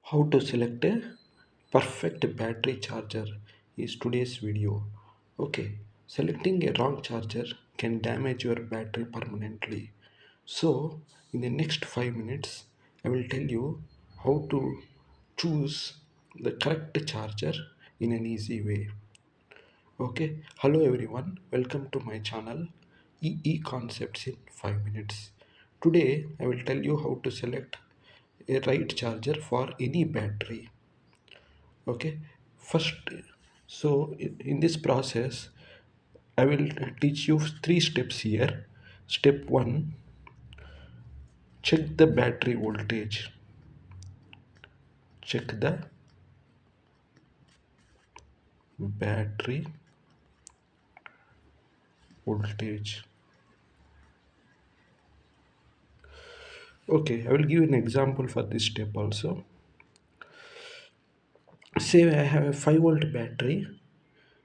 How to select a perfect battery charger is today's video. Okay, selecting a wrong charger can damage your battery permanently. So, in the next 5 minutes, I will tell you how to choose the correct charger in an easy way. Okay, hello everyone, welcome to my channel EE Concepts in 5 minutes. Today, I will tell you how to select a right charger for any battery. Okay, first, in this process I will teach you three steps here. Step 1, check the battery voltage. Check the battery voltage. Okay, I will give an example for this step also. Say I have a 5 volt battery.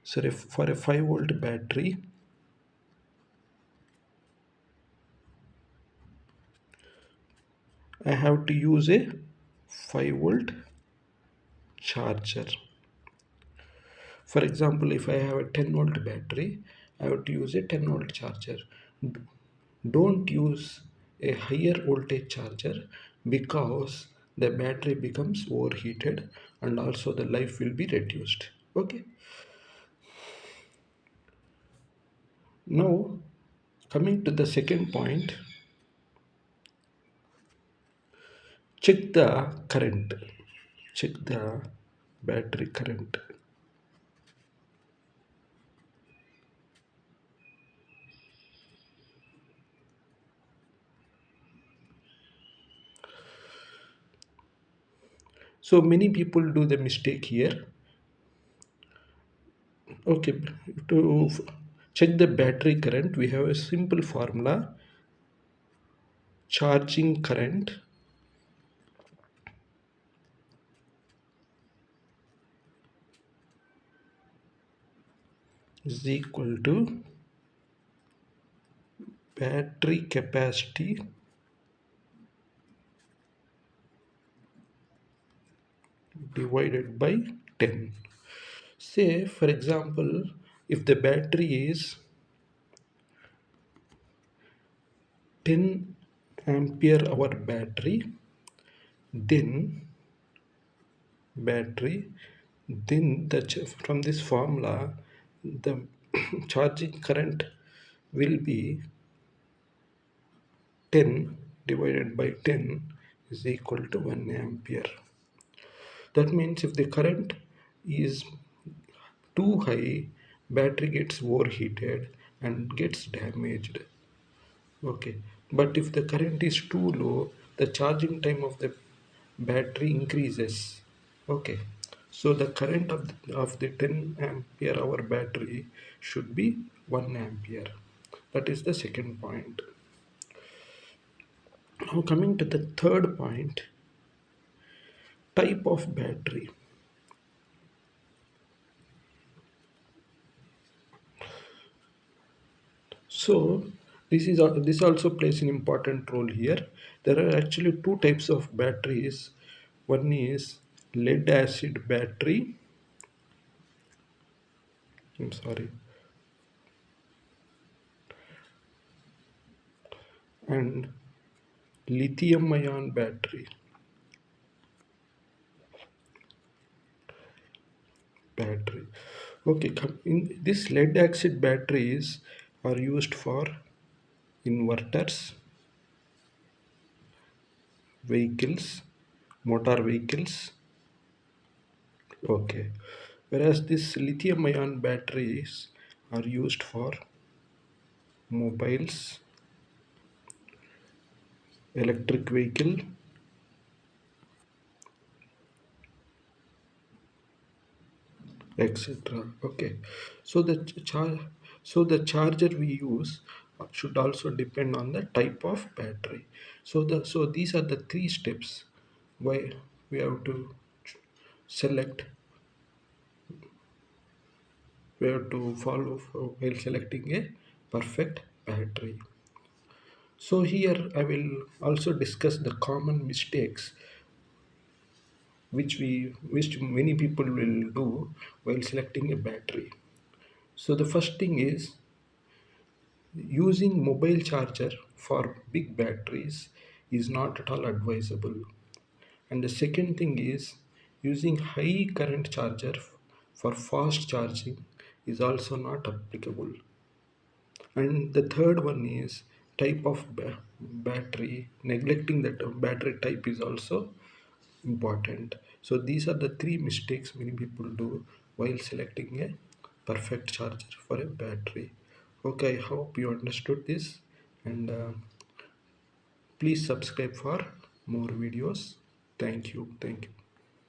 So for a 5 volt battery, I have to use a 5 volt charger. For example, if I have a 10 volt battery, I have to use a 10 volt charger. Don't use a higher voltage charger because the battery becomes overheated and also the life will be reduced. Okay. Now, coming to the second point, check the current. Check the battery current. So many people do the mistake here. Okay, to check the battery current, we have a simple formula: charging current is equal to battery capacity divided by 10. Say, for example, if the battery is 10 ampere hour battery, then battery, from this formula, the charging current will be 10 divided by 10 is equal to 1 ampere. That means if the current is too high, battery gets overheated and gets damaged. Okay, but if the current is too low, the charging time of the battery increases. Okay, so the current of the 10 ampere hour battery should be 1 ampere. That is the second point. Now coming to the third point, type of battery. So this also plays an important role here. There are actually two types of batteries. One is lead acid battery. I'm sorry, and lithium ion battery. Okay, in this lead acid batteries are used for inverters, vehicles, motor vehicles. Okay, whereas this lithium ion batteries are used for mobiles, electric vehicle, etc. Okay, so the charger we use should also depend on the type of battery. So these are the three steps why we have to select we have to follow while selecting a perfect battery. So here I will also discuss the common mistakes which many people will do while selecting a battery. So the first thing is using mobile charger for big batteries is not at all advisable. And the second thing is using high current charger for fast charging is also not applicable. And the third one is type of battery. Neglecting that battery type is also important. So these are the three mistakes many people do while selecting a perfect charger for a battery. Okay, I hope you understood this, and please subscribe for more videos. Thank you.